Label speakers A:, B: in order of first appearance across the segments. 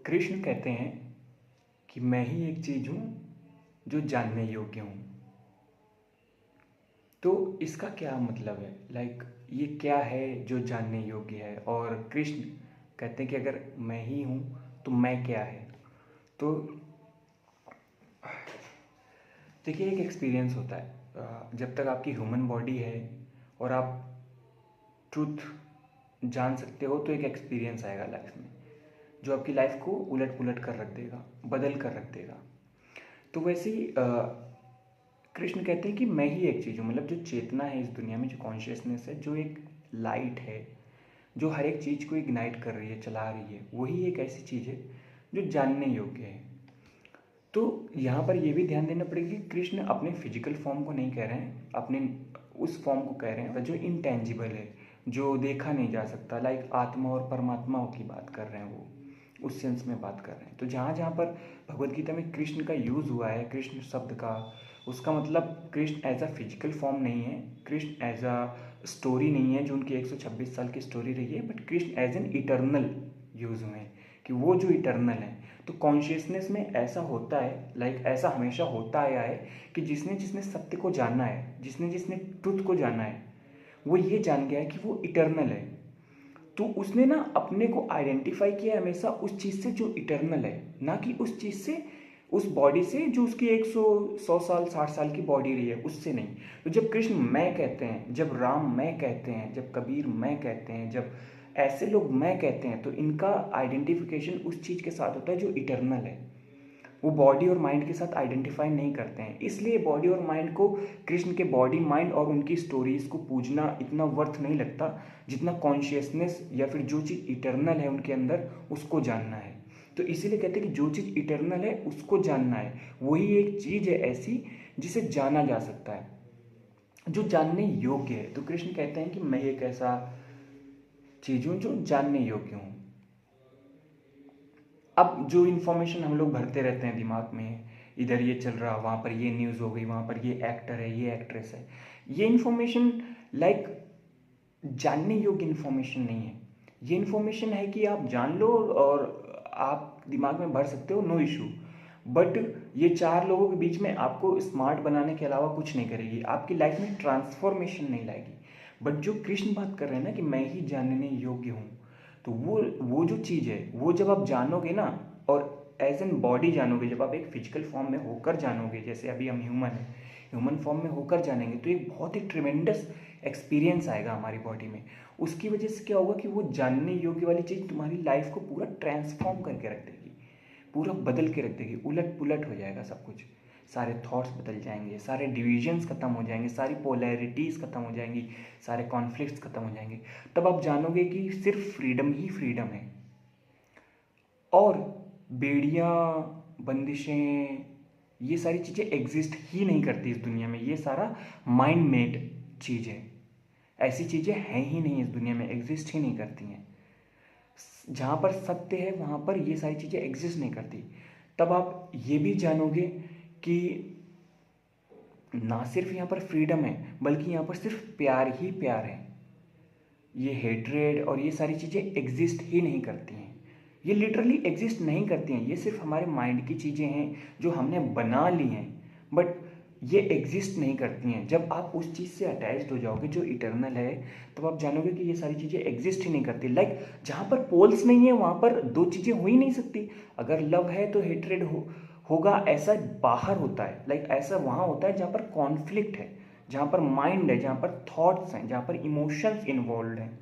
A: कृष्ण कहते हैं कि मैं ही एक चीज हूं जो जानने योग्य हूं। तो इसका क्या मतलब है? ये क्या है जो जानने योग्य है? और कृष्ण कहते हैं कि अगर मैं ही हूं तो मैं क्या है? तो देखिए, एक एक्सपीरियंस होता है। जब तक आपकी ह्यूमन बॉडी है और आप ट्रूथ जान सकते हो, तो एक एक्सपीरियंस आएगा लाइफ में जो आपकी लाइफ को उलट पुलट कर रख देगा, बदल कर रख देगा। तो वैसे ही कृष्ण कहते हैं कि मैं ही एक चीज़ हूँ। मतलब जो चेतना है इस दुनिया में, जो कॉन्शियसनेस है, जो एक लाइट है जो हर एक चीज़ को इग्नाइट कर रही है, चला रही है, वही एक ऐसी चीज़ है जो जानने योग्य है। तो यहाँ पर यह भी ध्यान देना पड़ेगा कि कृष्ण अपने फिजिकल फॉर्म को नहीं कह रहे हैं, अपने उस फॉर्म को कह रहे हैं जो इंटेंजिबल है, जो देखा नहीं जा सकता। आत्मा और परमात्मा की बात कर रहे हैं, वो उस सेंस में बात कर रहे हैं। तो जहाँ जहाँ पर भगवद गीता में कृष्ण का यूज़ हुआ है, कृष्ण शब्द का, उसका मतलब Krishna as a physical form नहीं है, कृष्ण एज अ स्टोरी नहीं है जो उनकी 126 साल की स्टोरी रही है, but Krishna as an eternal use हुए हैं, कि वो जो इटर्नल है। तो कॉन्शियसनेस में ऐसा होता है, ऐसा हमेशा होता आया है कि जिसने जिसने सत्य को जाना है, जिसने जिसने ट्रुथ को जाना है, वो ये जान गया है कि वो इटर्नल है। तो उसने ना अपने को आइडेंटिफाई किया हमेशा उस चीज़ से जो इटर्नल है, ना कि उस चीज़ से, उस बॉडी से जो उसकी 100 साल 60 साल की बॉडी रही है, उससे नहीं। तो जब कृष्ण मैं कहते हैं, जब राम मैं कहते हैं, जब कबीर मैं कहते हैं, जब ऐसे लोग मैं कहते हैं, तो इनका आइडेंटिफिकेशन उस चीज़ के साथ होता है जो इटर्नल है। वो बॉडी और माइंड के साथ आइडेंटिफाई नहीं करते हैं। इसलिए बॉडी और माइंड को, कृष्ण के बॉडी माइंड और उनकी स्टोरीज को पूजना इतना वर्थ नहीं लगता जितना कॉन्शियसनेस या फिर जो चीज़ इटर्नल है उनके अंदर, उसको जानना है। तो इसीलिए कहते हैं कि जो चीज़ इटर्नल है उसको जानना है, वही एक चीज़ है ऐसी जिसे जाना जा सकता है, जो जानने योग्य है। तो कृष्ण कहते हैं कि मैं एक ऐसा चीज़ हूँ जो जानने योग्य हूँ। अब जो इन्फॉर्मेशन हम लोग भरते रहते हैं दिमाग में, इधर ये चल रहा, वहाँ पर ये न्यूज़ हो गई, वहाँ पर ये एक्टर है, ये एक्ट्रेस है, ये इन्फॉर्मेशन लाइक जानने योग्य इन्फॉर्मेशन नहीं है। ये इन्फॉर्मेशन है कि आप जान लो और आप दिमाग में भर सकते हो, नो इशू। बट ये चार लोगों के बीच में आपको स्मार्ट बनाने के अलावा कुछ नहीं करेगी, आपकी लाइफ में ट्रांसफॉर्मेशन नहीं लाएगी। बट जो कृष्ण बात कर रहे हैं ना कि मैं ही जानने योग्य हूँ, तो वो जो चीज़ है, वो जब आप जानोगे ना, और एज एन बॉडी जानोगे, जब आप एक फिजिकल फॉर्म में होकर जानोगे, जैसे अभी हम ह्यूमन हैं, ह्यूमन फॉर्म में होकर जानेंगे, तो एक बहुत ही ट्रिमेंडस एक्सपीरियंस आएगा हमारी बॉडी में। उसकी वजह से क्या होगा कि वो जानने योग्य वाली चीज़ तुम्हारी लाइफ को पूरा ट्रांसफॉर्म करके रख देगी, पूरा बदल के रख देगी, उलट पुलट हो जाएगा सब कुछ। सारे थॉट्स बदल जाएंगे, सारे डिविजन्स खत्म हो जाएंगे, सारी पोलैरिटीज़ खत्म हो जाएंगी, सारे कॉन्फ्लिक्ट्स खत्म हो जाएंगे। तब आप जानोगे कि सिर्फ फ्रीडम ही फ्रीडम है, और बेड़ियाँ, बंदिशें, ये सारी चीज़ें एग्जिस्ट ही नहीं करती इस दुनिया में। ये सारा माइंड मेड चीज़ है, ऐसी चीज़ें हैं ही नहीं इस दुनिया में, एग्जिस्ट ही नहीं करती हैं। जहाँ पर सत्य है वहाँ पर ये सारी चीज़ें एग्जिस्ट नहीं करती। तब आप ये भी जानोगे कि ना सिर्फ यहाँ पर फ्रीडम है, बल्कि यहाँ पर सिर्फ प्यार ही प्यार है। ये हेट्रेड और ये सारी चीज़ें एग्जिस्ट ही नहीं करती हैं, ये लिटरली एग्जिस्ट नहीं करती हैं। ये सिर्फ हमारे माइंड की चीज़ें हैं जो हमने बना ली हैं, बट ये एग्जिस्ट नहीं करती हैं। जब आप उस चीज़ से अटैच्ड हो जाओगे जो इटर्नल है, तब आप जानोगे कि ये सारी चीज़ें एग्जिस्ट ही नहीं करती। जहाँ पर पोल्स नहीं है वहाँ पर दो चीज़ें हो ही नहीं सकती। अगर लव है तो हेट्रेड होगा, ऐसा बाहर होता है। ऐसा वहाँ होता है जहाँ पर कॉन्फ्लिक्ट है, जहाँ पर माइंड है, जहाँ पर थॉट्स हैं, जहाँ पर इमोशंस इन्वॉल्व हैं।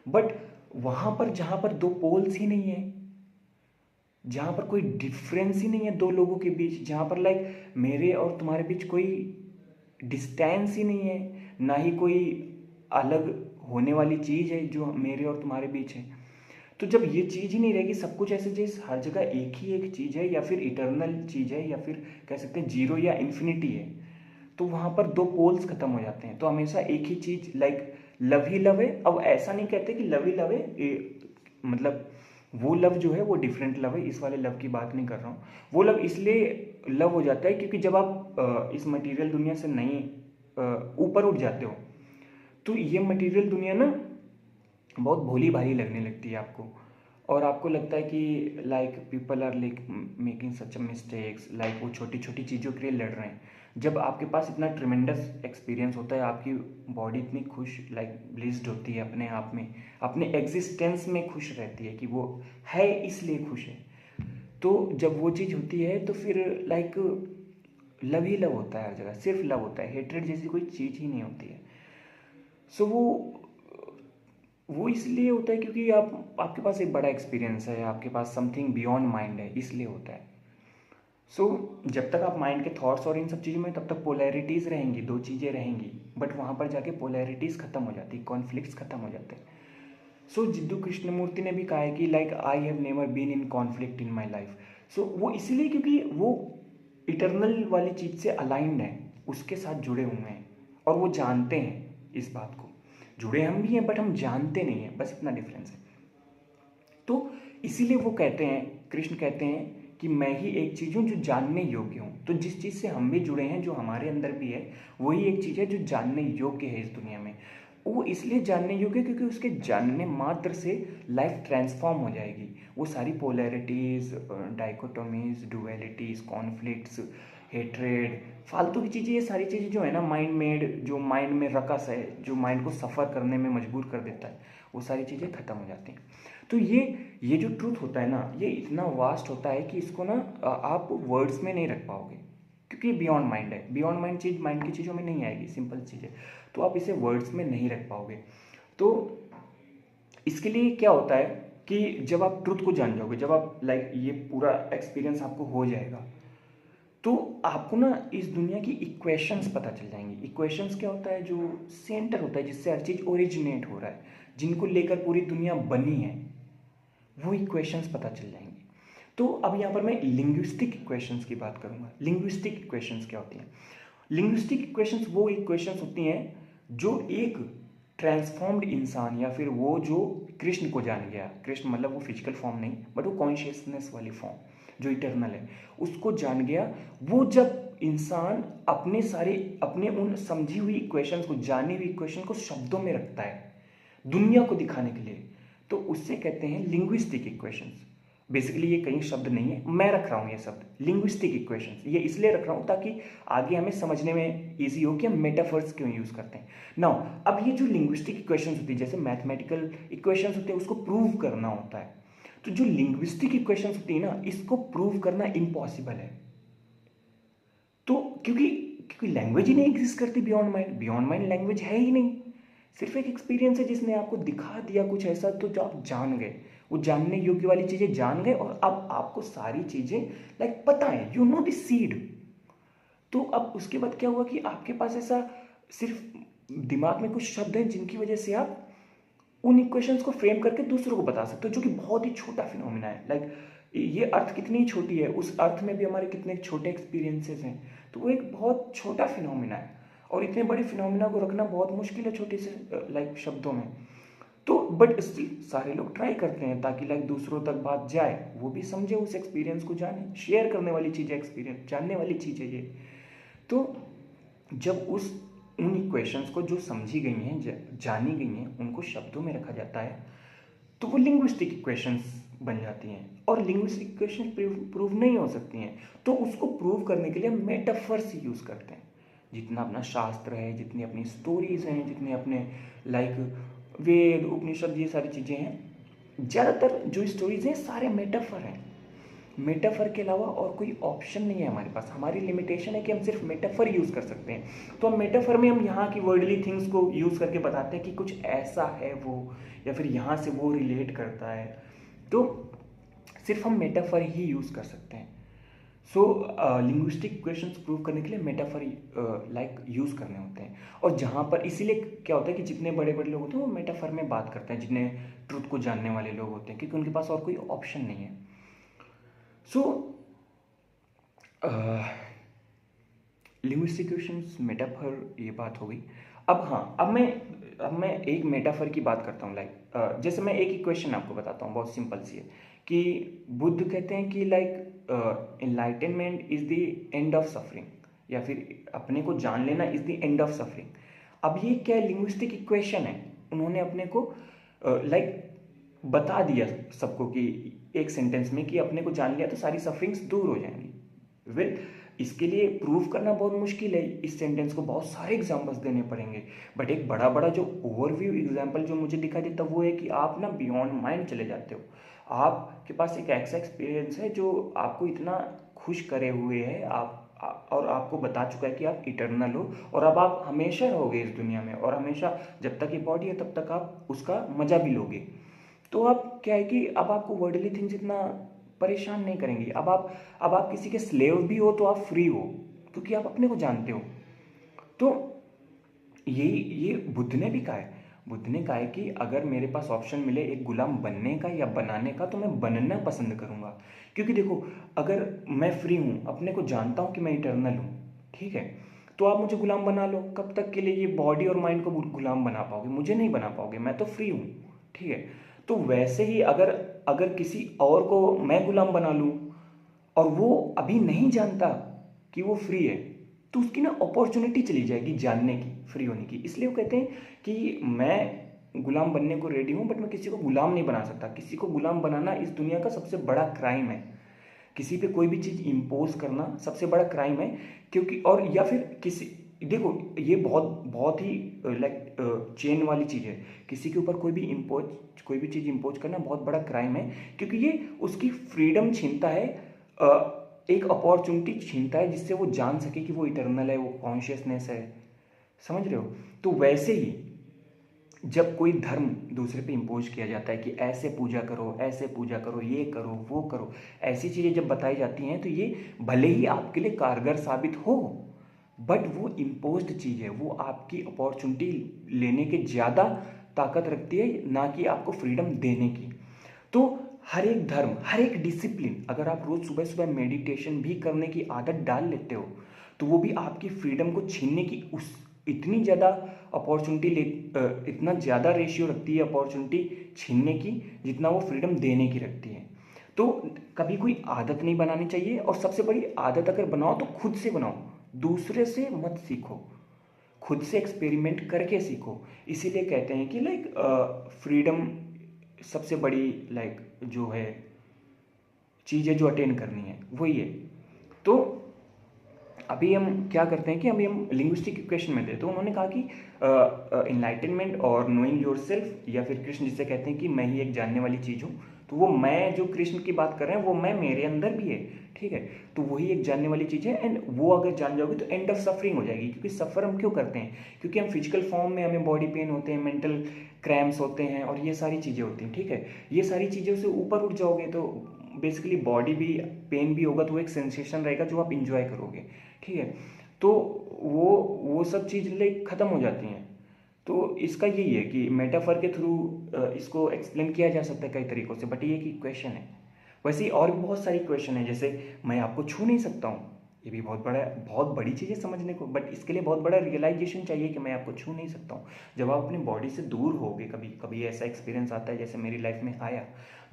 A: बट वहाँ पर जहाँ पर दो पोल्स ही नहीं है, जहाँ पर कोई डिफरेंस ही नहीं है दो लोगों के बीच, जहाँ पर मेरे और तुम्हारे बीच कोई डिस्टेंस ही नहीं है, ना ही कोई अलग होने वाली चीज़ है जो मेरे और तुम्हारे बीच है। तो जब ये चीज़ ही नहीं रहेगी, सब कुछ ऐसे जैसे हर जगह एक ही एक चीज़ है, या फिर इटर्नल चीज़ है, या फिर कह सकते हैं जीरो या इन्फिनिटी है, तो वहाँ पर दो पोल्स खत्म हो जाते हैं। तो हमेशा एक ही चीज़, लव ही लव है। अब ऐसा नहीं कहते कि लव ही लव है, मतलब वो लव जो है वो डिफरेंट लव है, इस वाले लव की बात नहीं कर रहा हूँ। वो लव इसलिए लव हो जाता है क्योंकि जब आप इस मटेरियल दुनिया से नहीं ऊपर उठ जाते हो, तो ये मटेरियल दुनिया ना बहुत भोली भाली लगने लगती है आपको, और आपको लगता है कि like people are like making such a mistakes, like वो छोटी छोटी चीज़ों के लिए लड़ रहे हैं। जब आपके पास इतना ट्रिमेंडस एक्सपीरियंस होता है, आपकी बॉडी इतनी खुश लाइक ब्लिस्ड होती है अपने आप में, अपने एग्जिस्टेंस में खुश रहती है कि वो है इसलिए खुश है। तो जब वो चीज़ होती है तो फिर लाइक लव ही लव होता है हर जगह, सिर्फ लव होता है, हेट्रेड जैसी कोई चीज़ ही नहीं होती है। सो वो इसलिए होता है क्योंकि आपके पास एक बड़ा एक्सपीरियंस है, आपके पास समथिंग बियॉन्ड माइंड है, इसलिए होता है। सो जब तक आप माइंड के थॉट्स और इन सब चीज़ों में, तब तक पोलैरिटीज़ रहेंगी, दो चीज़ें रहेंगी, बट वहाँ पर जाके पोलैरिटीज़ खत्म हो जाती, कॉन्फ्लिक्ट्स खत्म हो जाते हैं। सो जिद्दू कृष्णमूर्ति ने भी कहा है कि like I have never been in conflict in my life. So वो इसलिए क्योंकि वो इटरनल वाली चीज़ से अलाइंड है, उसके साथ जुड़े हुए हैं और वो जानते हैं इस बात को। जुड़े हम भी हैं बट हम जानते नहीं हैं, बस इतना डिफरेंस है। तो इसीलिए वो कहते हैं, कृष्ण कहते हैं कि मैं ही एक चीज़ हूँ जो जानने योग्य हूँ। तो जिस चीज़ से हम भी जुड़े हैं, जो हमारे अंदर भी है, वही एक चीज़ है जो जानने योग्य है इस दुनिया में। वो इसलिए जानने योग्य क्योंकि उसके जानने मात्र से लाइफ ट्रांसफॉर्म हो जाएगी। वो सारी पोलैरिटीज़, डाइकोटोमीज, डुअलिटीज़, कॉन्फ्लिक्ट्स, हेट्रेड, फालतू की चीज़ें, ये सारी चीज़ें जो है ना माइंड मेड, जो माइंड में रकस है, जो माइंड को सफ़र करने में मजबूर कर देता है, वो सारी चीज़ें ख़त्म हो जाती हैं। तो ये जो ट्रूथ होता है ना, ये इतना वास्ट होता है कि इसको ना आप वर्ड्स में नहीं रख पाओगे, क्योंकि बियॉन्ड माइंड है। बियॉन्ड माइंड चीज़ माइंड की चीज़ों में नहीं आएगी, सिंपल चीज़ है। तो आप इसे वर्ड्स में नहीं रख पाओगे। तो इसके लिए क्या होता है कि जब आप ट्रूथ को जान जाओगे, जब आप लाइक ये पूरा एक्सपीरियंस आपको हो जाएगा, तो आपको ना इस दुनिया की इक्वेशंस पता चल जाएंगी। इक्वेशंस क्या होता है? जो सेंटर होता है जिससे हर चीज़ ओरिजिनेट हो रहा है, जिनको लेकर पूरी दुनिया बनी है, वो इक्वेशंस पता चल जाएंगी। तो अब यहाँ पर मैं लिंग्विस्टिक इक्वेशंस की बात करूँगा। लिंग्विस्टिक इक्वेशंस क्या होती हैं? लिंग्विस्टिक इक्वेशंस वो इक्वेशंस होती हैं जो एक ट्रांसफॉर्म्ड इंसान, या फिर वो जो कृष्ण को जान गया, कृष्ण मतलब वो फिजिकल फॉर्म नहीं, बट वो कॉन्शियसनेस वाली फॉर्म जो इटरनल है, उसको जान गया। वो जब इंसान अपने उन समझी हुई इक्वेशंस को, जानी हुई इक्वेशन को शब्दों में रखता है दुनिया को दिखाने के लिए, तो उससे कहते हैं लिंग्विस्टिक इक्वेशंस। बेसिकली ये कई शब्द नहीं है, मैं रख रहा हूँ ये शब्द लिंग्विस्टिक इक्वेशंस। ये इसलिए रख रहा हूँ ताकि आगे हमें समझने में ईजी हो कि हम मेटाफर्स क्यों यूज़ करते हैं। नाउ अब ये जो लिंग्विस्टिक इक्वेशंस होती है, जैसे मैथमेटिकल इक्वेशंस होते हैं, उसको प्रूव करना होता है। तो जो लिंग्विस्टिक इक्वेशंस होती है ना, इसको प्रूव करना इम्पॉसिबल है। तो क्योंकि लैंग्वेज ही नहीं एग्जिस्ट करती beyond mind. Beyond mind language है ही नहीं, सिर्फ एक एक्सपीरियंस है जिसने आपको दिखा दिया कुछ ऐसा, तो जो आप जान गए, वो जानने योग्य वाली चीज़ें जान गए, और अब आपको सारी चीज़ें लाइक पता है, यू नो द सीड। तो अब उसके बाद क्या हुआ कि आपके पास ऐसा सिर्फ दिमाग में कुछ शब्द हैं जिनकी वजह से आप उन इक्वेशंस को फ्रेम करके दूसरों को बता सकते हो, जो कि बहुत ही छोटा फिनोमिना है। लाइक ये अर्थ कितनी छोटी है, उस अर्थ में भी हमारे कितने छोटे एक्सपीरियंसेस हैं, तो वो एक बहुत छोटा फिनोमिना है, और इतने बड़े फिनोमिना को रखना बहुत मुश्किल है छोटे से लाइक शब्दों में। तो बट स्टिल सारे लोग ट्राई करते हैं ताकि लाइक दूसरों तक बात जाए, वो भी समझे, उस एक्सपीरियंस को जाने। शेयर करने वाली चीज़ है एक्सपीरियंस, जानने वाली चीज़ है ये। तो जब उन इक्वेशंस को जो समझी गई हैं, जानी गई हैं, उनको शब्दों में रखा जाता है, तो वो लिंग्विस्टिक इक्वेशंस बन जाती हैं। और लिंग्विस्टिक इक्वेशन प्रूव नहीं हो सकती हैं, तो उसको प्रूव करने के लिए हम मेटाफर्स यूज़ करते हैं। जितना अपना शास्त्र है, जितनी अपनी स्टोरीज हैं, जितने अपने लाइक वेद, उपनिषद, ये सारी चीज़ें हैं, ज़्यादातर जो स्टोरीज हैं सारे मेटाफर हैं। मेटाफर के अलावा और कोई ऑप्शन नहीं है हमारे पास। हमारी लिमिटेशन है कि हम सिर्फ मेटाफर यूज़ कर सकते हैं। तो हम मेटाफर में हम यहाँ की वर्डली थिंग्स को यूज़ करके बताते हैं कि कुछ ऐसा है वो, या फिर यहाँ से वो रिलेट करता है। तो सिर्फ हम मेटाफर ही यूज़ कर सकते हैं। सो लिंग्विस्टिक इक्वेशंस प्रूव करने के लिए मेटाफर लाइक यूज़ करने होते हैं। और जहाँ पर इसीलिए क्या होता है कि जितने बड़े बड़े लोग होते हैं वो मेटाफर में बात करते हैं, जितने ट्रूथ को जानने वाले लोग होते हैं, क्योंकि उनके पास और कोई ऑप्शन नहीं है। सो लिंग्विस्टिक इक्वेशंस, मेटाफर, ये बात हो गई। अब हाँ, अब मैं एक मेटाफर की बात करता हूँ। लाइक जैसे मैं एक इक्वेशन आपको बताता हूँ, बहुत सिंपल सी है, कि बुद्ध कहते हैं कि like enlightenment is the end of suffering, या फिर अपने को जान लेना is the end of suffering. अब ये क्या लिंग्विस्टिक इक्वेशन है, उन्होंने अपने को लाइक बता दिया सबको कि एक सेंटेंस में कि अपने को जान लिया तो सारी सफरिंग्स दूर हो जाएंगी। वेल, इसके लिए प्रूव करना बहुत मुश्किल है, इस सेंटेंस को बहुत सारे एग्जांपल्स देने पड़ेंगे। बट एक बड़ा बड़ा जो ओवरव्यू एग्जांपल जो मुझे दिखाई देता वो है कि आप ना बियॉन्ड माइंड चले जाते हो। आपके पास एक ऐसा एक्सपीरियंस है जो आपको इतना खुश करे हुए है, और आपको बता चुका है कि आप इटर्नल हो और अब आप हमेशा रहोगे इस दुनिया में, और हमेशा जब तक ये बॉडी है तब तक आप उसका मजा भी लोगे। तो अब क्या है कि अब आपको वर्ल्डली थिंग्स इतना परेशान नहीं करेंगी। अब आप किसी के स्लेव भी हो तो आप फ्री हो, क्योंकि आप अपने को जानते हो। तो ये बुद्ध ने भी कहा है। बुद्ध ने कहा है कि अगर मेरे पास ऑप्शन मिले एक गुलाम बनने का या बनाने का, तो मैं बनना पसंद करूंगा। क्योंकि देखो, अगर मैं फ्री हूँ, अपने को जानता हूँ कि मैं इटर्नल हूँ, ठीक है, तो आप मुझे गुलाम बना लो। कब तक के लिए ये बॉडी और माइंड को गुलाम बना पाओगे? मुझे नहीं बना पाओगे, मैं तो फ्री हूँ, ठीक है। तो वैसे ही अगर अगर किसी और को मैं गुलाम बना लूँ और वो अभी नहीं जानता कि वो फ्री है, तो उसकी ना अपॉर्चुनिटी चली जाएगी जानने की, फ्री होने की। इसलिए वो कहते हैं कि मैं गुलाम बनने को रेडी हूँ, बट मैं किसी को गुलाम नहीं बना सकता। किसी को गुलाम बनाना इस दुनिया का सबसे बड़ा क्राइम है। किसी पे कोई भी चीज़ इम्पोज करना सबसे बड़ा क्राइम है। क्योंकि और या फिर किसी, देखो, ये बहुत बहुत ही लाइक चेन वाली चीज़ है। किसी के ऊपर कोई भी चीज़ इम्पोज करना बहुत बड़ा क्राइम है, क्योंकि ये उसकी फ्रीडम छीनता है, एक अपॉर्चुनिटी छीनता है जिससे वो जान सके कि वो इटर्नल है, वो कॉन्शियसनेस है। समझ रहे हो? तो वैसे ही जब कोई धर्म दूसरे पे इम्पोज किया जाता है कि ऐसे पूजा करो, ऐसे पूजा करो, ये करो, वो करो, ऐसी चीज़ें जब बताई जाती हैं, तो ये भले ही आपके लिए कारगर साबित हो, बट वो इम्पोज्ड चीज़ है। वो आपकी अपॉर्चुनिटी लेने के ज़्यादा ताकत रखती है, ना कि आपको फ्रीडम देने की। तो हर एक धर्म, हर एक डिसिप्लिन, अगर आप रोज सुबह सुबह मेडिटेशन भी करने की आदत डाल लेते हो, तो वो भी आपकी फ्रीडम को छीनने की उस इतनी ज़्यादा अपॉर्चुनिटी ले इतना ज़्यादा रेशियो रखती है अपॉर्चुनिटी छीनने की, जितना वो फ्रीडम देने की रखती है। तो कभी कोई आदत नहीं बनानी चाहिए, और सबसे बड़ी आदत अगर बनाओ तो खुद से बनाओ, दूसरे से मत सीखो, खुद से एक्सपेरिमेंट करके सीखो। इसीलिए कहते हैं कि लाइक फ्रीडम सबसे बड़ी लाइक जो है चीज़ है जो अटेन करनी है, वही है। तो अभी हम क्या करते हैं कि अभी हम लिंग्विस्टिक इक्वेशन में थे, तो उन्होंने कहा कि इनलाइटनमेंट और नोइंग योर सेल्फ, या फिर कृष्ण जिसे कहते हैं कि मैं ही एक जानने वाली चीज़ हूँ, तो वो मैं जो कृष्ण की बात कर रहे हैं वो मैं मेरे अंदर भी है, ठीक है। तो वही एक जानने वाली चीज़ है, एंड वो अगर जान जाओगे तो एंड ऑफ सफरिंग हो जाएगी। क्योंकि सफ़र हम क्यों करते हैं? क्योंकि हम फिजिकल फॉर्म में हमें बॉडी पेन होते हैं, मेंटल क्रैम्प्स होते हैं, और ये सारी चीज़ें होती हैं, ठीक है। ये सारी चीज़ों से ऊपर उठ जाओगे तो बेसिकली बॉडी भी पेन भी होगा, तो वो एक सेंसेशन रहेगा जो आप इंजॉय करोगे, ठीक है। तो वो सब चीज़ लाइक ख़त्म हो जाती हैं। तो इसका यही है कि मेटाफर के थ्रू इसको एक्सप्लेन किया जा सकता है कई तरीक़ों से, बट ये एक इक्वेशन है। वैसे ही और भी बहुत सारी इक्वेशन है, जैसे मैं आपको छू नहीं सकता हूँ, ये भी बहुत बड़ी चीज़ है समझने को, बट इसके लिए बहुत बड़ा रियलाइजेशन चाहिए कि मैं आपको छू नहीं सकता हूँ। जब आप अपनी बॉडी से दूर होगे, कभी कभी ऐसा एक्सपीरियंस आता है जैसे मेरी लाइफ में आया,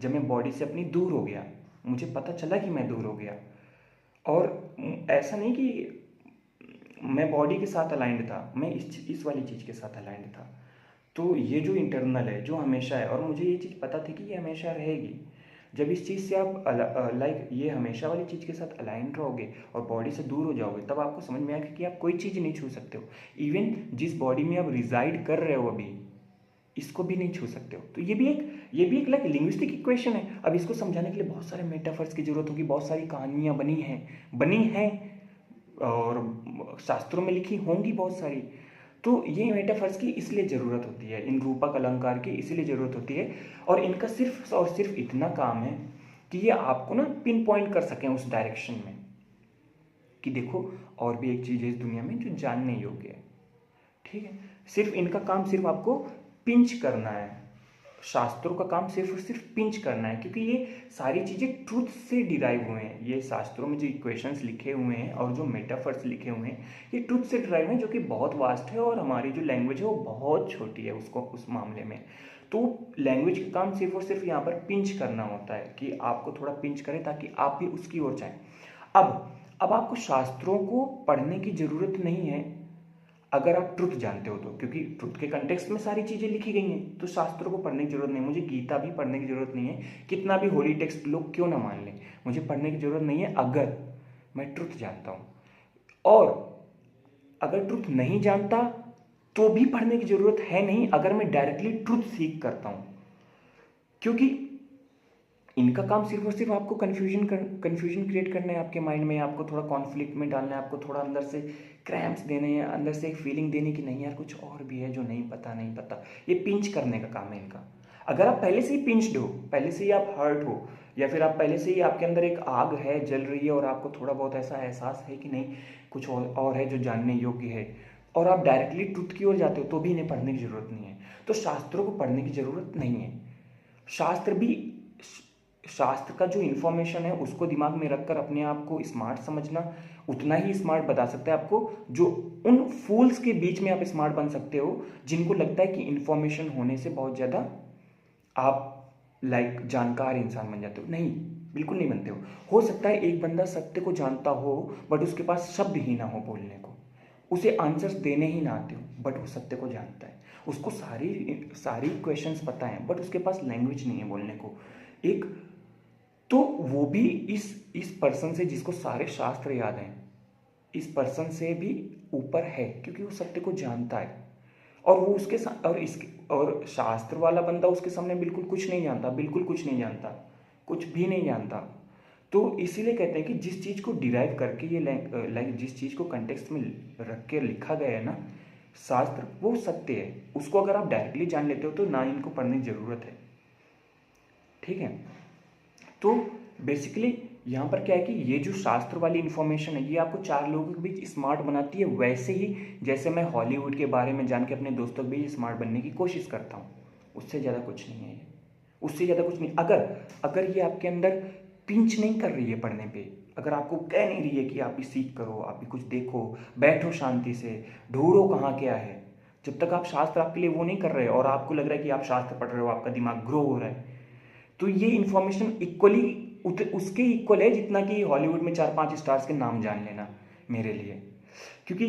A: जब मैं बॉडी से अपनी दूर हो गया, मुझे पता चला कि मैं दूर हो गया, और ऐसा नहीं कि मैं बॉडी के साथ अलाइंड था, मैं इस वाली चीज़ के साथ अलाइंड था। तो ये जो इंटरनल है, जो हमेशा है, और मुझे ये चीज़ पता थी कि ये हमेशा रहेगी। जब इस चीज़ से आप लाइक ये हमेशा वाली चीज़ के साथ अलाइंड रहोगे और बॉडी से दूर हो जाओगे, तब आपको समझ में आएगा कि आप कोई चीज़ नहीं छू सकते हो। इवन जिस बॉडी में आप रिजाइड कर रहे हो अभी, इसको भी नहीं छू सकते हो। तो ये भी एक लाइक लिंग्विस्टिक इक्वेशन है। अब इसको समझाने के लिए बहुत सारे मेटाफर्स की जरूरत होगी, बहुत सारी कहानियाँ बनी हैं और शास्त्रों में लिखी होंगी बहुत सारी। तो ये मेटाफर्स की इसलिए ज़रूरत होती है, इन रूपक अलंकार की इसलिए ज़रूरत होती है, और इनका सिर्फ और सिर्फ इतना काम है कि ये आपको ना पिन पॉइंट कर सकें उस डायरेक्शन में, कि देखो और भी एक चीज़ है इस दुनिया में जो जानने योग्य है, ठीक है। सिर्फ इनका काम सिर्फ आपको पिंच करना है, शास्त्रों का काम सिर्फ और सिर्फ पिंच करना है, क्योंकि ये सारी चीज़ें ट्रूथ से डिराइव हुए हैं। ये शास्त्रों में जो इक्वेशंस लिखे हुए हैं और जो मेटाफर्स लिखे हुए हैं, ये ट्रूथ से डिराइव हैं, जो कि बहुत वास्ट है, और हमारी जो लैंग्वेज है वो बहुत छोटी है उसको उस मामले में। तो लैंग्वेज का काम सिर्फ और सिर्फ यहाँ पर पिंच करना होता है, कि आपको थोड़ा पिंच करें ताकि आप भी उसकी ओर जाएं। अब आपको शास्त्रों को पढ़ने की ज़रूरत नहीं है अगर आप ट्रुथ जानते हो तो, क्योंकि ट्रुथ के कंटेक्स्ट में सारी चीज़ें लिखी गई हैं, तो शास्त्रों को पढ़ने की जरूरत नहीं है। मुझे गीता भी पढ़ने की जरूरत नहीं है, कितना भी होली टेक्स्ट लोग क्यों ना मान लें, मुझे पढ़ने की जरूरत नहीं है अगर मैं ट्रुथ जानता हूँ। और अगर ट्रुथ नहीं जानता तो भी पढ़ने की जरूरत है नहीं, अगर मैं डायरेक्टली ट्रुथ सीख करता हूँ। क्योंकि इनका काम सिर्फ और सिर्फ आपको कन्फ्यूजन क्रिएट करना है आपके माइंड में, आपको थोड़ा कॉन्फ्लिक्ट में डालना है, आपको थोड़ा अंदर से क्रैम्प्स देने हैं, अंदर से एक फीलिंग देने की नहीं यार कुछ और भी है जो नहीं पता। ये पिंच करने का काम है इनका। अगर आप पहले से ही पिंच्ड हो, पहले से ही आप हर्ट हो, या फिर आप पहले से ही आपके अंदर एक आग है जल रही है और आपको थोड़ा बहुत ऐसा एहसास है कि नहीं कुछ और है जो जानने योग्य है, और आप डायरेक्टली ट्रुथ की ओर जाते हो, तो भी इन्हें पढ़ने की जरूरत नहीं है। तो शास्त्रों को पढ़ने की जरूरत नहीं है। शास्त्र का जो इन्फॉर्मेशन है उसको दिमाग में रखकर अपने आप को स्मार्ट समझना उतना ही स्मार्ट बता सकता है आपको, जो उन फूल्स के बीच में आप स्मार्ट बन सकते हो जिनको लगता है कि इन्फॉर्मेशन होने से बहुत ज़्यादा आप जानकार इंसान बन जाते हो। नहीं, बिल्कुल नहीं बनते हो सकता है एक बंदा सत्य को जानता हो बट उसके पास शब्द ही ना हो बोलने को, उसे आंसर्स देने ही ना आते हो, बट वो सत्य को जानता है, उसको सारी क्वेश्चंस पता है बट उसके पास लैंग्वेज नहीं है बोलने को। एक तो वो भी इस पर्सन से जिसको सारे शास्त्र याद हैं, इस पर्सन से भी ऊपर है, क्योंकि वो सत्य को जानता है। और वो उसके और शास्त्र वाला बंदा उसके सामने बिल्कुल कुछ नहीं जानता, कुछ भी नहीं जानता। तो इसीलिए कहते हैं कि जिस चीज़ को डिराइव करके ये जिस चीज़ को कंटेक्स्ट में रख के लिखा गया है ना शास्त्र, वो सत्य है। उसको अगर आप डायरेक्टली जान लेते हो तो ना इनको पढ़ने की जरूरत है। ठीक है, तो बेसिकली यहाँ पर क्या है कि ये जो शास्त्र वाली इन्फॉर्मेशन है ये आपको चार लोगों के बीच स्मार्ट बनाती है, वैसे ही जैसे मैं हॉलीवुड के बारे में जान के अपने दोस्तों के बीच स्मार्ट बनने की कोशिश करता हूँ। उससे ज़्यादा कुछ नहीं है ये, उससे ज़्यादा कुछ नहीं। अगर ये आपके अंदर पिंच नहीं कर रही है पढ़ने पे, अगर आपको कह नहीं रही है कि आप भी सीख करो, आप भी कुछ देखो, बैठो शांति से, ढूंढो कहाँ क्या है, जब तक आप शास्त्र आपके लिए वो नहीं कर रहे और आपको लग रहा है कि आप शास्त्र पढ़ रहे हो, आपका दिमाग ग्रो हो रहा है, तो ये इन्फॉर्मेशन उसके इक्वल है जितना कि हॉलीवुड में 4-5 स्टार्स के नाम जान लेना मेरे लिए। क्योंकि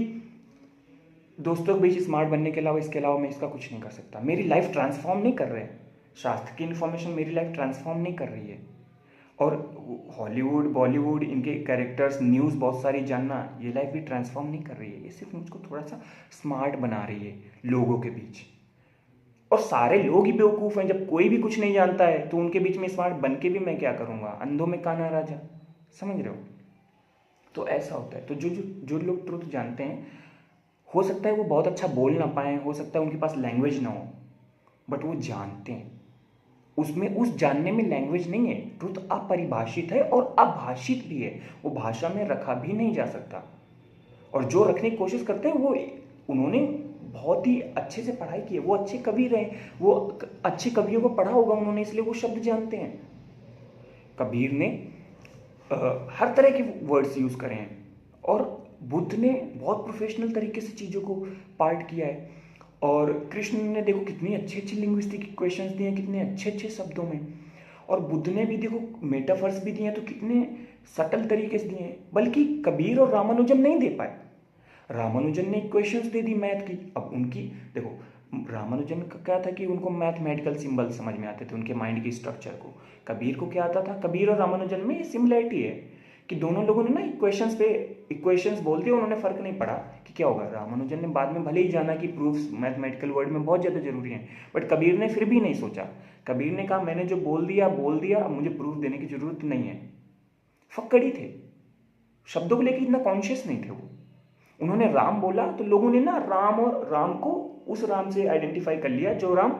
A: दोस्तों के बीच स्मार्ट बनने के अलावा इसके अलावा मैं इसका कुछ नहीं कर सकता। मेरी लाइफ ट्रांसफॉर्म नहीं कर रहे हैं शास्त्र की इन्फॉर्मेशन, मेरी लाइफ ट्रांसफॉर्म नहीं कर रही है। और हॉलीवुड बॉलीवुड इनके कैरेक्टर्स न्यूज़ बहुत सारी जानना ये लाइफ भी ट्रांसफॉर्म नहीं कर रही है, ये सिर्फ मुझको थोड़ा सा स्मार्ट बना रही है लोगों के बीच। और सारे लोग ही बेवकूफ़ हैं, जब कोई भी कुछ नहीं जानता है तो उनके बीच में स्मार्ट बन के भी मैं क्या करूँगा, अंधों में काना राजा, समझ रहे हो। तो ऐसा होता है। तो जो लोग ट्रुथ जानते हैं, हो सकता है वो बहुत अच्छा बोल ना पाए, हो सकता है उनके पास लैंग्वेज ना हो, बट वो जानते हैं। उसमें उस जानने में लैंग्वेज नहीं है, ट्रुथ अपरिभाषित है और अभाषित भी है, वो भाषा में रखा भी नहीं जा सकता। और जो रखने की कोशिश करते हैं वो उन्होंने बहुत ही अच्छे से पढ़ाई की है, वो अच्छे कवि रहे, वो अच्छे कवियों को पढ़ा होगा उन्होंने, इसलिए वो शब्द जानते हैं। कबीर ने हर तरह के वर्ड्स यूज करे हैं, और बुद्ध ने बहुत प्रोफेशनल तरीके से चीज़ों को पार्ट किया है, और कृष्ण ने देखो कितनी अच्छी अच्छी लिंग्विस्टिक इक्वेशंस दिए हैं, कितने अच्छे अच्छे शब्दों में। और बुद्ध ने भी देखो मेटाफर्स भी दिए हैं, तो कितने सटल तरीके से दिए हैं, बल्कि कबीर और रामानुजन नहीं दे पाए। रामानुजन ने इक्वेशंस दे दी मैथ की। अब उनकी देखो, रामानुजन का क्या था कि उनको मैथमेटिकल सिंबल समझ में आते थे, उनके माइंड की स्ट्रक्चर को। कबीर को क्या आता था, कबीर और रामानुजन में सिमिलरिटी है कि दोनों लोगों ने ना इक्वेशंस बोल दिए, उन्होंने फर्क नहीं पड़ा कि क्या होगा। रामानुजन ने बाद में भले ही जाना कि प्रूफ्स मैथमेटिकल वर्ड में बहुत ज़्यादा जरूरी हैं, बट कबीर ने फिर भी नहीं सोचा। कबीर ने कहा मैंने जो बोल दिया, अब मुझे प्रूफ देने की जरूरत नहीं है। फक्कड़ी थे, शब्दों को लेकर इतना कॉन्शियस नहीं थे वो। उन्होंने राम बोला तो लोगों ने ना राम को उस राम से आइडेंटिफाई कर लिया जो राम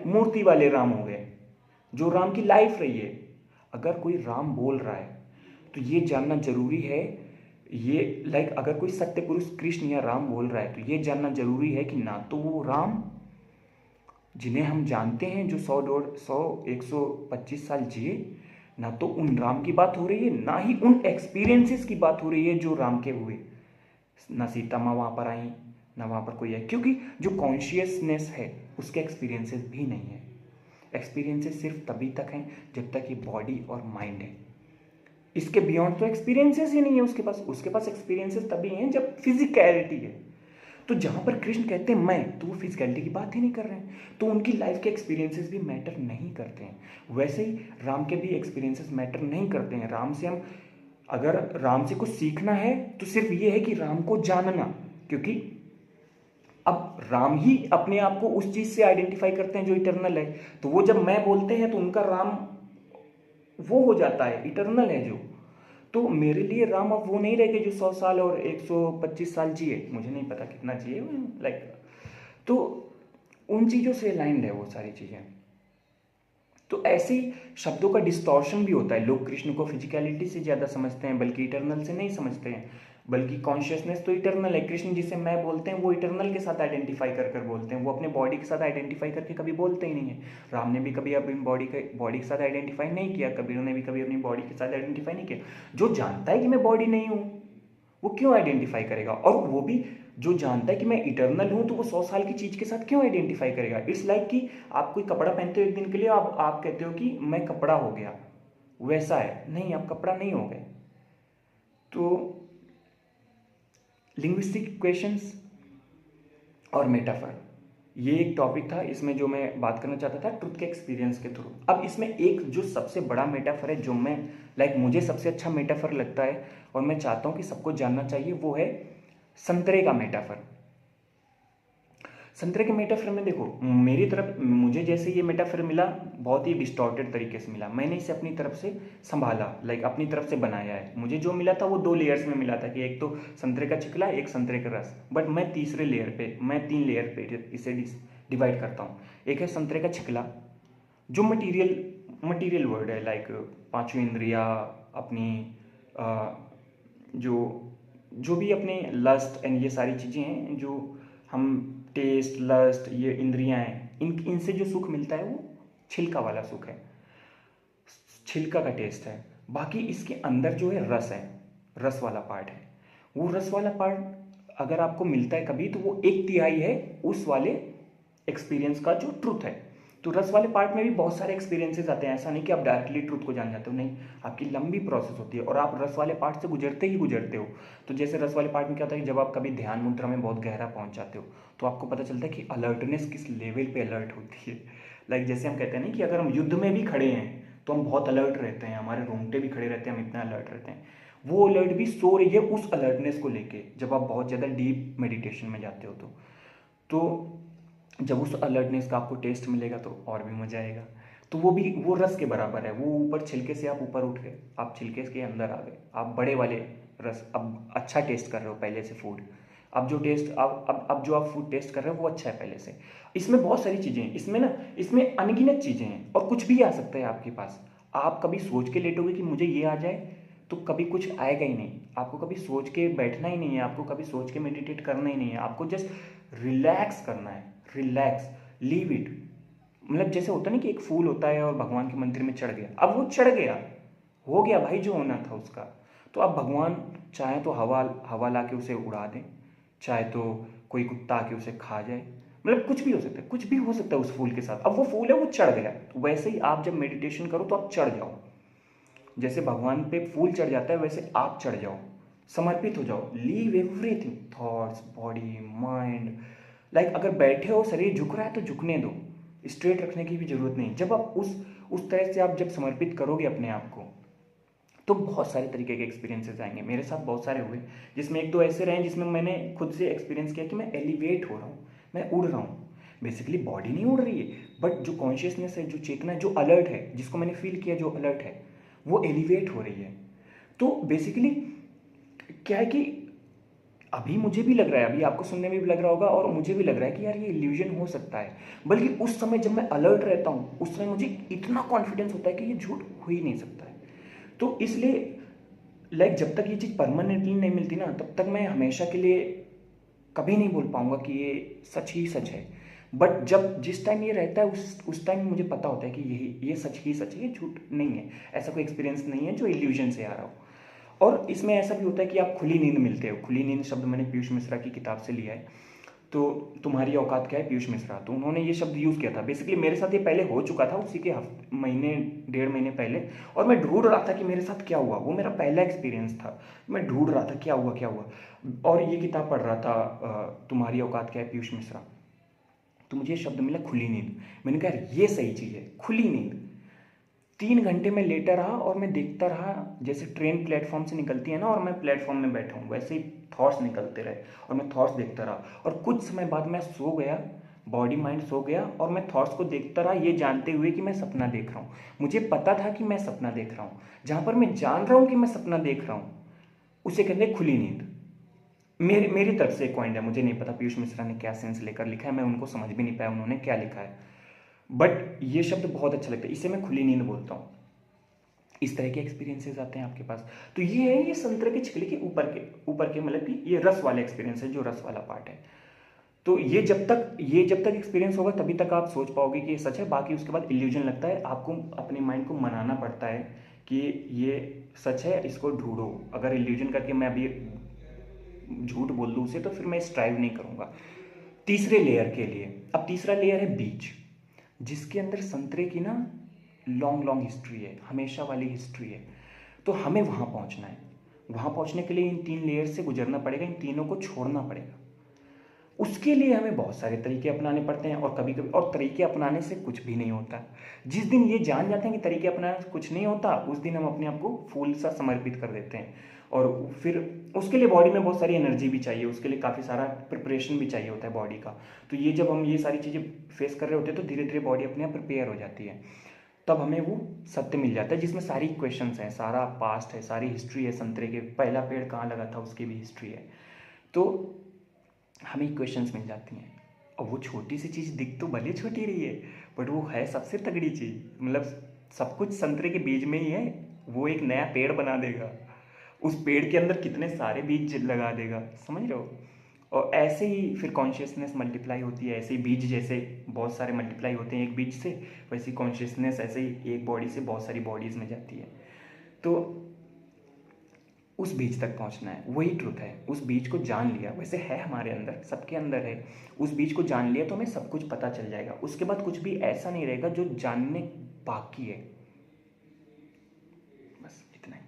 A: मूर्ति वाले राम हो गए, जो राम की लाइफ रही है। अगर कोई राम बोल रहा है तो ये जानना जरूरी है, ये अगर कोई सत्य पुरुष कृष्ण या राम बोल रहा है तो ये जानना जरूरी है कि ना तो वो राम जिन्हें हम जानते हैं जो 100-125 साल जिए, ना तो उन राम की बात हो रही है, ना ही उन एक्सपीरियंसेस की बात हो रही है जो राम के हुए। ना सीता माँ वहाँ पर आई, ना वहाँ पर कोई है, क्योंकि जो कॉन्शियसनेस है उसके एक्सपीरियंसेस भी नहीं है। एक्सपीरियंसेस सिर्फ तभी तक हैं जब तक ये बॉडी और माइंड है। इसके बियॉन्ड तो एक्सपीरियंसेस ही नहीं है उसके पास एक्सपीरियंसेस तभी हैं जब फिजिकलिटी है। तो जहाँ पर कृष्ण कहते हैं मैं, तो वो फिजिकलिटी की बात ही नहीं कर रहे हैं, तो उनकी लाइफ के एक्सपीरियंसेस भी मैटर नहीं करते हैं। वैसे ही राम के भी एक्सपीरियंसेस मैटर नहीं करते हैं। राम से हम अगर राम से कुछ सीखना है तो सिर्फ ये है कि राम को जानना, क्योंकि अब राम ही अपने आप को उस चीज से आइडेंटिफाई करते हैं जो इटर्नल है। तो वो जब मैं बोलते हैं तो उनका राम वो हो जाता है, इटर्नल है जो। तो मेरे लिए राम अब वो नहीं रह गए जो 100 साल और 125 साल जिए, मुझे नहीं पता कितना जिए लाइक। तो उन चीज़ों से अलाइंड है वो सारी चीज़ें। तो ऐसे ही शब्दों का डिस्टॉर्शन भी होता है। लोग कृष्ण को फिजिकलिटी से ज़्यादा समझते हैं, बल्कि इटर्नल से नहीं समझते हैं। बल्कि कॉन्शियसनेस तो इटर्नल है। कृष्ण जिसे मैं बोलते हैं वो इटर्नल के साथ आइडेंटिफाई कर कर बोलते हैं, वो अपने बॉडी के साथ आइडेंटिफाई करके कभी बोलते ही नहीं है। राम ने भी कभी अपनी बॉडी के साथ आइडेंटिफाई नहीं किया, कबीर ने भी कभी अपनी बॉडी के साथ आइडेंटिफाई नहीं किया। जो जानता है कि मैं बॉडी नहीं हूँ वो क्यों आइडेंटिफाई करेगा? और वो भी जो जानता है कि मैं इटर्नल हूं तो वो 100 साल की चीज के साथ क्यों आइडेंटिफाई करेगा? इट्स लाइक कि आप कोई कपड़ा पहनते हो एक दिन के लिए, आप कहते हो कि मैं कपड़ा हो गया, वैसा है। नहीं, आप कपड़ा नहीं हो गए। तो लिंग्विस्टिक इक्वेशंस और मेटाफर, ये एक टॉपिक था। इसमें जो मैं बात करना चाहता था ट्रुथ के एक्सपीरियंस के थ्रू। अब इसमें एक जो सबसे बड़ा मेटाफर है, जो मैं मुझे सबसे अच्छा मेटाफर लगता है और मैं चाहता हूं कि सबको जानना चाहिए, वो है संतरे का मेटाफर। संतरे के मेटाफर में देखो, मेरी तरफ मुझे जैसे ये मेटाफर मिला बहुत ही डिस्टॉर्टेड तरीके से मिला। मैंने इसे अपनी तरफ से संभाला, अपनी तरफ से बनाया है। मुझे जो मिला था वो 2 लेयर्स में मिला था कि एक तो संतरे का छिकला, एक संतरे का रस। बट मैं 3 लेयर पे इसे डिवाइड करता हूँ। एक है संतरे का छिकला, जो मटीरियल वर्ड है, लाइक 5 इंद्रिया, अपनी जो भी अपने लस्ट एंड ये सारी चीज़ें हैं, जो हम टेस्ट, लस्ट, ये इंद्रियां हैं, इनसे जो सुख मिलता है वो छिलका वाला सुख है, छिलका का टेस्ट है। बाकी इसके अंदर जो है रस है, रस वाला पार्ट है। वो रस वाला पार्ट अगर आपको मिलता है कभी, तो वो 1/3 है उस वाले एक्सपीरियंस का जो ट्रुथ है। तो रस वाले पार्ट में भी बहुत सारे एक्सपीरियंसेस आते हैं। ऐसा नहीं कि आप डायरेक्टली ट्रुथ को जान जाते हो, नहीं, आपकी लंबी प्रोसेस होती है और आप रस वाले पार्ट से गुजरते हो। तो जैसे रस वाले पार्ट में क्या होता है कि जब आप कभी ध्यान मुद्रा में बहुत गहरा पहुंच जाते हो तो आपको पता चलता है कि अलर्टनेस किस लेवल पे अलर्ट होती है। जैसे हम कहते हैं ना कि अगर हम युद्ध में भी खड़े हैं तो हम बहुत अलर्ट रहते हैं, हमारे रोंगटे भी खड़े रहते हैं, हम इतना अलर्ट रहते हैं। वो अलर्ट भी सो रही है उस अलर्टनेस को लेके, जब आप बहुत ज़्यादा डीप मेडिटेशन में जाते हो तो जब उस अलर्टनेस का आपको टेस्ट मिलेगा तो और भी मजा आएगा। तो वो रस के बराबर है। वो ऊपर छिलके से आप ऊपर उठ गए, आप छिलके के अंदर आ गए, आप बड़े वाले रस, अब अच्छा टेस्ट कर रहे हो पहले से फूड। अब जो टेस्ट अब जो आप फूड टेस्ट कर रहे हो वो अच्छा है पहले से। इसमें बहुत सारी चीज़ें हैं, इसमें अनगिनत चीज़ें हैं और कुछ भी आ सकता है आपके पास। आप कभी सोच के लेटोगे कि मुझे ये आ जाए तो कभी कुछ आएगा ही नहीं। आपको कभी सोच के बैठना ही नहीं है, आपको कभी सोच के मेडिटेट करना ही नहीं है। आपको जस्ट रिलैक्स करना है, रिलैक्स, लीव इट। जैसे होता नहीं कि एक फूल होता है और भगवान के मंदिर में चढ़ गया, अब वो चढ़ गया, हो गया भाई जो होना था उसका। तो अब भगवान चाहे तो हवा ला के उसे उड़ा दें, चाहे तो कोई कुत्ता आके उसे खा जाए, कुछ भी हो सकता है, कुछ भी हो सकता है उस फूल के साथ। अब वो फूल है, वो चढ़ गया। तो वैसे ही आप जब मेडिटेशन करो तो आप चढ़ जाओ। जैसे भगवान पे फूल चढ़ जाता है वैसे आप चढ़ जाओ, समर्पित हो जाओ, leave everything, thoughts, body, mind. अगर बैठे हो, शरीर झुक रहा है तो झुकने दो, स्ट्रेट रखने की भी जरूरत नहीं। जब आप उस तरह से आप जब समर्पित करोगे अपने आप को तो बहुत सारे तरीके के एक्सपीरियंसेस आएंगे। मेरे साथ बहुत सारे हुए, जिसमें 1-2 ऐसे रहे जिसमें मैंने खुद से एक्सपीरियंस किया कि मैं एलिवेट हो रहा हूँ, मैं उड़ रहा हूँ। बेसिकली बॉडी नहीं उड़ रही है, बट जो कॉन्शियसनेस है, जो चेतना है, जो अलर्ट है, जिसको मैंने फील किया, जो अलर्ट है, वो एलिवेट हो रही है। तो बेसिकली क्या है कि अभी मुझे भी लग रहा है, अभी आपको सुनने में भी लग रहा होगा और मुझे भी लग रहा है कि यार ये इल्यूजन हो सकता है। बल्कि उस समय जब मैं अलर्ट रहता हूँ उस समय मुझे इतना कॉन्फिडेंस होता है कि ये झूठ हो ही नहीं सकता है। तो इसलिए जब तक ये चीज़ परमानेंटली नहीं मिलती ना, तब तक मैं हमेशा के लिए कभी नहीं बोल पाऊंगा कि ये सच ही सच है। बट जिस टाइम ये रहता है उस टाइम मुझे पता होता है कि ये सच ही सच है, ये झूठ नहीं है। ऐसा कोई एक्सपीरियंस नहीं है जो इल्यूजन से आ रहा हो। और इसमें ऐसा भी होता है कि आप खुली नींद मिलते हो। खुली नींद शब्द मैंने पीयूष मिश्रा की किताब से लिया है। तो तुम्हारी औकात क्या है पीयूष मिश्रा, तो उन्होंने ये शब्द यूज़ किया था। बेसिकली मेरे साथ ये पहले हो चुका था, उसी के हफ्ते महीने 1.5 महीने पहले, और मैं ढूंढ रहा था कि मेरे साथ क्या हुआ। वो मेरा पहला एक्सपीरियंस था, मैं ढूंढ रहा था क्या हुआ क्या हुआ। और ये किताब पढ़ रहा था तुम्हारी औकात क्या है पीयूष मिश्रा, तो मुझे शब्द मिला खुली नींद। मैंने कहा यार ये सही चीज़ है, खुली नींद। 3 घंटे में लेटा रहा और मैं देखता रहा, जैसे ट्रेन प्लेटफॉर्म से निकलती है ना और मैं प्लेटफॉर्म में बैठा हूँ, वैसे ही थॉट्स निकलते रहे और मैं थॉट्स देखता रहा। और कुछ समय बाद मैं सो गया, बॉडी माइंड सो गया, और मैं थॉट्स को देखता रहा ये जानते हुए कि मैं सपना देख रहा हूँ। मुझे पता था कि मैं सपना देख रहा हूँ। जहाँ पर मैं जान रहा हूँ कि मैं सपना देख रहा हूँ, उसे कहते हैं खुली नींद। मेरी मेरी तरफ से एक पॉइंट है, मुझे नहीं पता पीयूष मिश्रा ने क्या सेंस लेकर लिखा है, मैं उनको समझ भी नहीं पाया उन्होंने क्या लिखा है, बट ये शब्द बहुत अच्छा लगता है, इसे मैं खुली नींद बोलता हूँ। इस तरह के एक्सपीरियंसेस आते हैं आपके पास। तो ये है, ये संतरे के छिलके के ऊपर के मतलब कि ये रस वाले एक्सपीरियंस है, जो रस वाला पार्ट है। तो ये जब तक एक्सपीरियंस होगा तभी तक आप सोच पाओगे कि ये सच है। बाकी उसके बाद इल्यूजन लगता है, आपको अपने माइंड को मनाना पड़ता है कि ये सच है, इसको ढूंढो। अगर इल्यूजन करके मैं अभी झूठ बोल दूँ उसे, तो फिर मैं स्ट्राइव नहीं करूँगा। तीसरे लेयर के लिए, अब तीसरा लेयर है बीच, जिसके अंदर संतरे की ना लॉन्ग लॉन्ग हिस्ट्री है, हमेशा वाली हिस्ट्री है। तो हमें वहाँ पहुँचना है। वहाँ पहुँचने के लिए इन 3 लेयर से गुजरना पड़ेगा, इन तीनों को छोड़ना पड़ेगा। उसके लिए हमें बहुत सारे तरीके अपनाने पड़ते हैं, और कभी कभी और तरीके अपनाने से कुछ भी नहीं होता। जिस दिन ये जान जाते हैं कि तरीके अपनाने से कुछ नहीं होता, उस दिन हम अपने आप को फूल सा समर्पित कर देते हैं। और फिर उसके लिए बॉडी में बहुत सारी एनर्जी भी चाहिए, उसके लिए काफ़ी सारा प्रिपरेशन भी चाहिए होता है बॉडी का। तो ये जब हम ये सारी चीज़ें फेस कर रहे होते हैं, तो धीरे धीरे बॉडी अपने आप प्रिपेयर हो जाती है। तब हमें वो सत्य मिल जाता है, जिसमें सारी क्वेश्चंस हैं, सारा पास्ट है, सारी हिस्ट्री है। संतरे के पहला पेड़ कहाँ लगा था उसकी भी हिस्ट्री है। तो हमें क्वेश्चंस मिल जाती हैं। और वो छोटी सी चीज़ दिख तो भले छोटी रही है, बट वो है सबसे तगड़ी चीज़। मतलब सब कुछ संतरे के बीज में ही है। वो एक नया पेड़ बना देगा, उस पेड़ के अंदर कितने सारे बीज लगा देगा, समझ रहे हो। और ऐसे ही फिर कॉन्शियसनेस मल्टीप्लाई होती है, ऐसे ही बीज जैसे बहुत सारे मल्टीप्लाई होते हैं एक बीज से, वैसी कॉन्शियसनेस ऐसे ही एक बॉडी से बहुत सारी बॉडीज़ में जाती है। तो उस बीज तक पहुंचना है, वही ट्रुथ है। उस बीज को जान लिया, वैसे है हमारे अंदर, सबके अंदर है। उस बीज को जान लिया तो हमें सब कुछ पता चल जाएगा। उसके बाद कुछ भी ऐसा नहीं रहेगा जो जानने बाकी है। बस इतना ही।